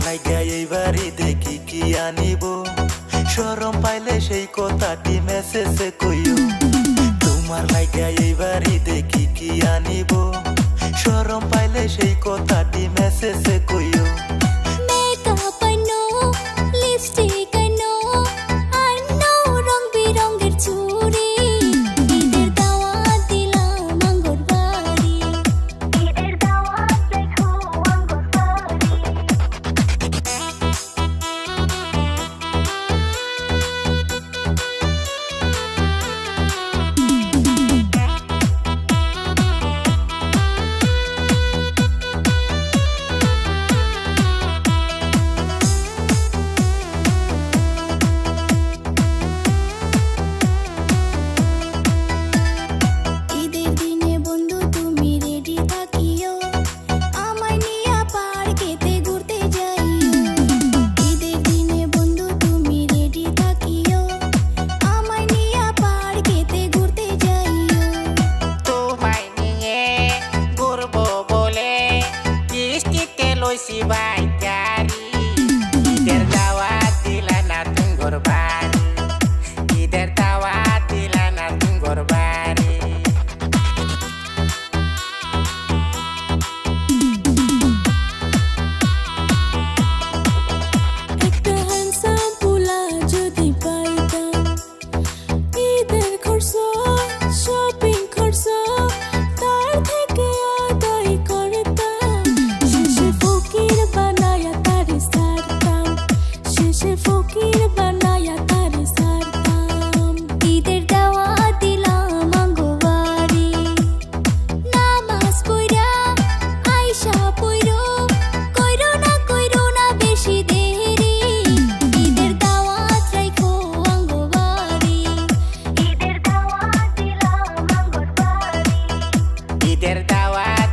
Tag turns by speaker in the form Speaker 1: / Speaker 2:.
Speaker 1: লাইগা এইবারই দেখি কি আনিব শরম পাইলে সেই কথাটি মেসেজে কইও তোমার লাইগা এইবারই দেখি কি আনিব শরম পাইলে সেই কথাটি মেসেজে কইও
Speaker 2: মেকআপ আনো লিপস্টিক আনো আনো রং বিরঙের চুড়ি ঈদের দাওয়াত দিলাম আঙ্গুর বাড়ি ঈদের দাওয়াত রেখো আঙ্গুর বাড়ি ঈদের দিনে বন্ধু তুমি রেডি থাকিও আমায় নিয়া পার্কেতে ঘুরতে যাইও ঈদের দিনে বন্ধু তুমি রেডি থাকিও আমায় নিয়া পার্কেতে ঘুরতে যাইও
Speaker 3: তোমায় নিয়ে ঘুরবো বলে কিস্তিতে লইছি বাইকারি ঈদের দাওয়াত দিলা না তুঙ্গর বাড়ি ঈদের দাওয়াত দিলা না তুঙ্গর বাড়ি
Speaker 2: একটা হ্যান্ডসাম পোলা যদি পাইতাম ঈদের খরচ শপিং খরচ তার থেকে আদায় করতাম শেষে ফকির বানায়া তারে সারতাম শেষে ফকির বানায়া তারে সারতাম ঈদের দাওয়াত দিলাম আঙ্গো বাড়ি নামাজ পইরা আইসা পইরো কইরো না বেশি দেরি ঈদের দাওয়াত রাইখো আঙ্গো বাড়ি ঈদের দাওয়াত দিলাম আঙ্গো বাড়ি
Speaker 3: ঈদের দাওয়াত